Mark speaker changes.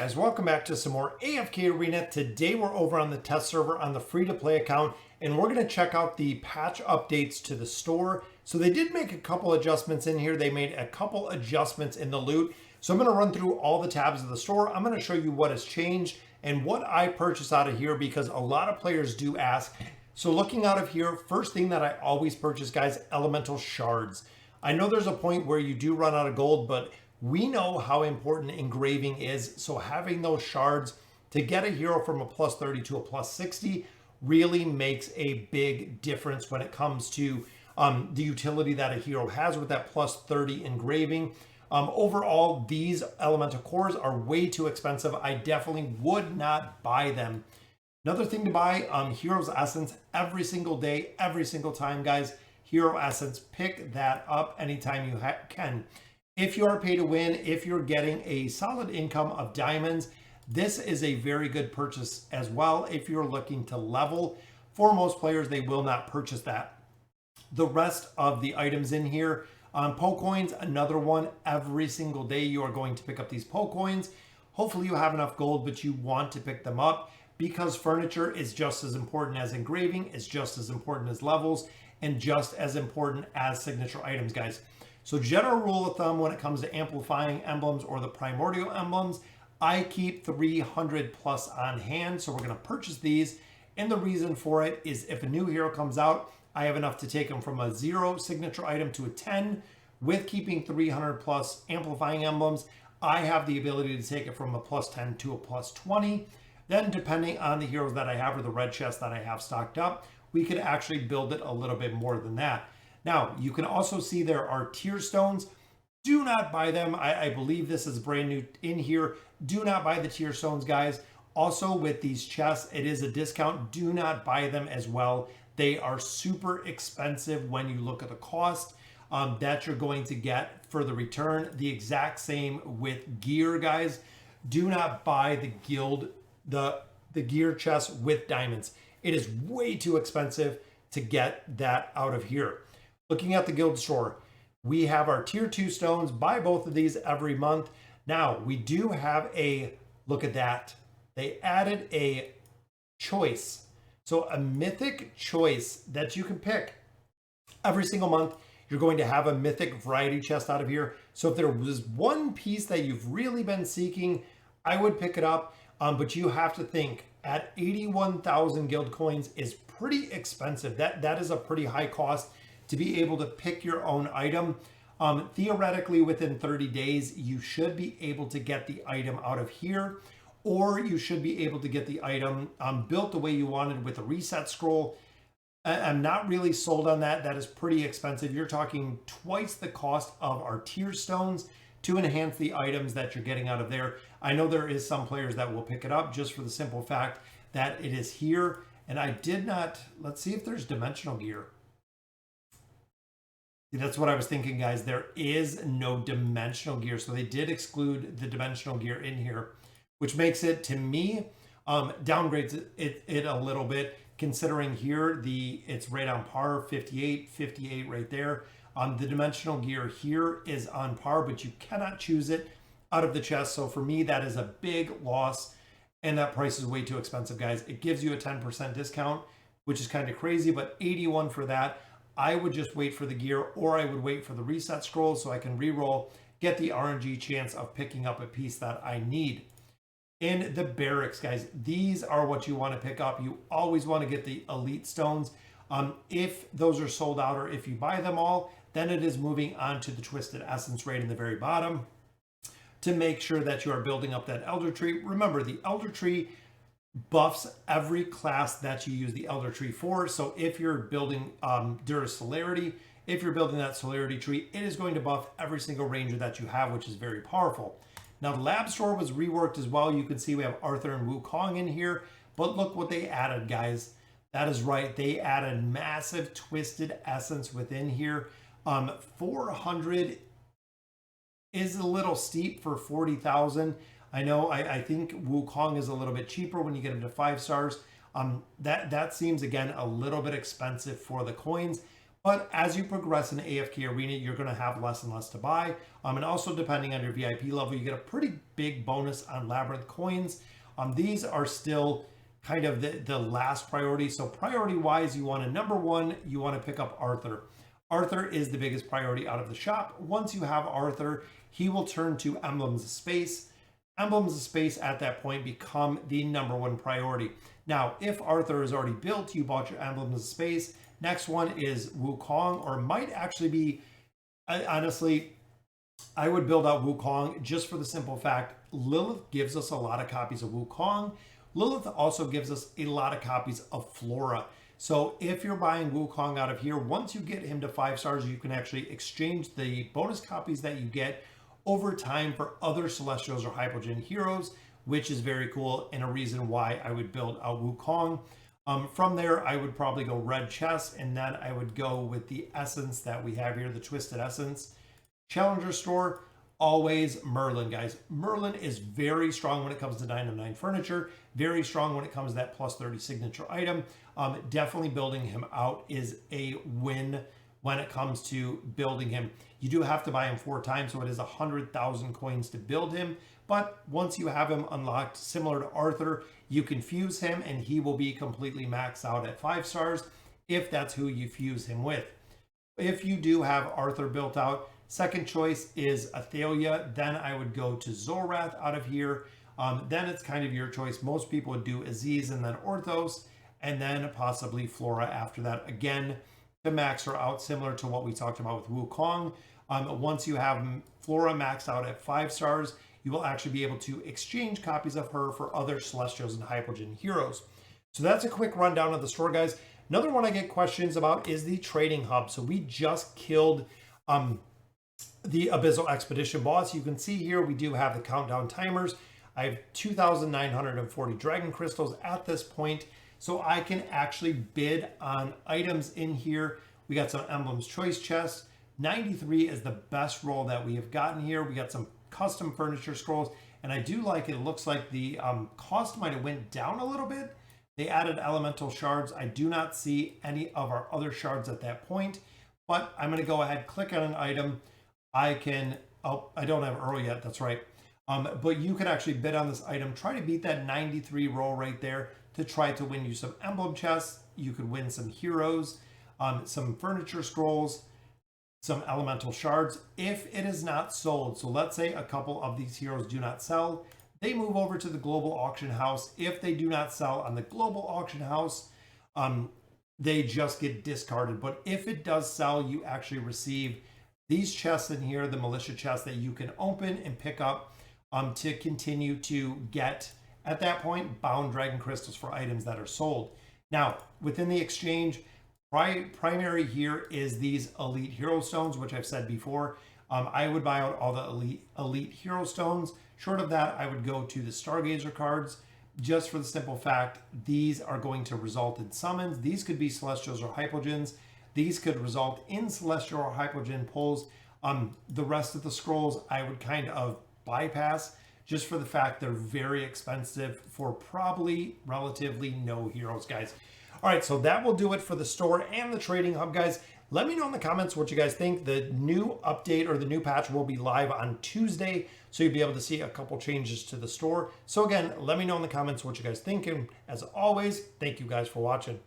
Speaker 1: guys, welcome back to some more AFK Arena. Today we're over on the test server on the free-to-play account, and we're going to check out the patch updates to the store. So they did make a couple adjustments in here. They made a couple adjustments in the loot. So I'm going to run through all the tabs of the store. I'm going to show you what has changed and what I purchase out of here, because a lot of players do ask. So looking out of here, first thing that I always purchase, guys, elemental shards. I know there's a point where you do run out of gold, but we know how important engraving is, so having those shards to get a hero from a plus 30 to a plus 60 really makes a big difference when it comes to the utility that a hero has with that plus 30 engraving. Overall, these elemental cores are way too expensive. I definitely would not buy them. Another thing to buy, Hero's Essence every single day, every single time, guys. Hero Essence, pick that up anytime you can. If you are pay to win, if you're getting a solid income of diamonds, this is a very good purchase as well. If you're looking to level, for most players, they will not purchase that. The rest of the items in here, Poe coins, another one. Every single day you are going to pick up these Poe coins. Hopefully you have enough gold, but you want to pick them up because furniture is just as important as engraving, is just as important as levels, and just as important as signature items, guys. So general rule of thumb when it comes to amplifying emblems or the primordial emblems, I keep 300 plus on hand. So we're going to purchase these. And the reason for it is if a new hero comes out, I have enough to take them from a 0 signature item to a 10. With keeping 300 plus amplifying emblems, I have the ability to take it from a plus 10 to a plus 20. Then depending on the heroes that I have or the red chest that I have stocked up, we could actually build it a little bit more than that. Now, you can also see there are tier stones. Do not buy them. I believe this is brand new in here. Do not buy the tier stones, guys. Also, with these chests, it is a discount. Do not buy them as well. They are super expensive when you look at the cost that you're going to get for the return. The exact same with gear, guys. Do not buy the guild, the gear chest with diamonds. It is way too expensive to get that out of here. Looking at the guild store, we have our tier 2 stones. Buy both of these every month. Now, we do have a, look at that. They added a choice. So a mythic choice that you can pick. Every single month, you're going to have a mythic variety chest out of here. So if there was one piece that you've really been seeking, I would pick it up. But you have to think, at 81,000 guild coins is pretty expensive. That is a pretty high cost to be able to pick your own item. Theoretically, within 30 days, you should be able to get the item out of here, or you should be able to get the item built the way you wanted with a reset scroll. I'm not really sold on that. That is pretty expensive. You're talking twice the cost of our tier stones to enhance the items that you're getting out of there. I know there is some players that will pick it up just for the simple fact that it is here. And I did not, let's see if there's dimensional gear. That's what I was thinking, guys. There is no dimensional gear. So they did exclude the dimensional gear in here, which makes it, to me, downgrades it a little bit, considering here it's right on par, 58 right there. The dimensional gear here is on par, but you cannot choose it out of the chest. So for me, that is a big loss, and that price is way too expensive, guys. It gives you a 10% discount, which is kind of crazy, but 81 for that. I would just wait for the gear, or I would wait for the reset scroll so I can re-roll, get the RNG chance of picking up a piece that I need. In the barracks, guys, these are what you want to pick up. You always want to get the elite stones. If those are sold out, or if you buy them all, then it is moving on to the twisted essence right in the very bottom to make sure that you are building up that elder tree. Remember, the elder tree buffs every class that you use the elder tree for. So if you're building Dur's celerity, if you're building that celerity tree, it is going to buff every single ranger that you have, which is very powerful. Now, the lab store was reworked as well. You can see we have Arthur and Wukong in here, but look what they added, guys. That is right. They added massive twisted essence within here. 400 is a little steep for 40,000. I know, I think Wukong is a little bit cheaper when you get him to 5 stars. That seems, again, a little bit expensive for the coins, But as you progress in the AFK Arena, you're going to have less and less to buy. And also, depending on your VIP level, you get a pretty big bonus on Labyrinth coins. These are still kind of the last priority. So priority-wise, you want to, number one, you want to pick up Arthur. Arthur is the biggest priority out of the shop. Once you have Arthur, he will turn to Emblems of Space. Emblems of Space at that point become the number one priority. Now, if Arthur is already built, you bought your Emblems of Space. Next one is Wukong, or might actually be, honestly, I would build out Wukong just for the simple fact Lilith gives us a lot of copies of Wukong. Lilith also gives us a lot of copies of Flora. So if you're buying Wukong out of here, once you get him to 5 stars, you can actually exchange the bonus copies that you get over time for other Celestials or Hypogean heroes, which is very cool and a reason why I would build out Wukong. From there, I would probably go red chest, and then I would go with the essence that we have here, the Twisted Essence. Challenger store, always Merlin, guys. Merlin is very strong when it comes to 9 of 9 furniture, very strong when it comes to that plus 30 signature item. Definitely building him out is a win when it comes to building him. You do have to buy him 4 times, so it is 100,000 coins to build him. But once you have him unlocked, similar to Arthur, you can fuse him and he will be completely maxed out at 5 stars if that's who you fuse him with. If you do have Arthur built out, second choice is Athalia. Then I would go to Zorath out of here. Then it's kind of your choice. Most people would do Aziz and then Orthos, and then possibly Flora after that. Again, to max her out, similar to what we talked about with Wukong. Once you have Flora maxed out at 5 stars, you will actually be able to exchange copies of her for other Celestials and Hypogean heroes. So that's a quick rundown of the store, guys. Another one I get questions about is the trading hub. So we just killed the Abyssal Expedition boss. You can see here we do have the countdown timers. I have 2,940 dragon crystals at this point, so I can actually bid on items in here. We got some Emblems Choice chests. 93 is the best roll that we have gotten here. We got some custom furniture scrolls, and I do like it. It looks like the cost might have went down a little bit. They added elemental shards. I do not see any of our other shards at that point, but I'm going to go ahead, click on an item. I can, oh, I don't have Earl yet, that's right. But you can actually bid on this item. Try to beat that 93 roll right there to try to win you some emblem chests. You could win some heroes, some furniture scrolls, some elemental shards if it is not sold. So let's say a couple of these heroes do not sell. They move over to the global auction house. If they do not sell on the global auction house, they just get discarded. But if it does sell, you actually receive these chests in here, the militia chests that you can open and pick up to continue to get, at that point, bound dragon crystals for items that are sold. Now, within the exchange, primary here is these elite hero stones, which I've said before. I would buy out all the elite hero stones. Short of that, I would go to the Stargazer cards, just for the simple fact these are going to result in summons. These could be Celestials or Hypogeans. These could result in Celestial or Hypogean pulls. The rest of the scrolls I would kind of bypass, just for the fact they're very expensive for probably relatively no heroes, guys. All right, so that will do it for the store and the trading hub, guys. Let me know in the comments what you guys think. The new update or the new patch will be live on Tuesday, so you'll be able to see a couple changes to the store. So again, let me know in the comments what you guys think, and as always, thank you guys for watching.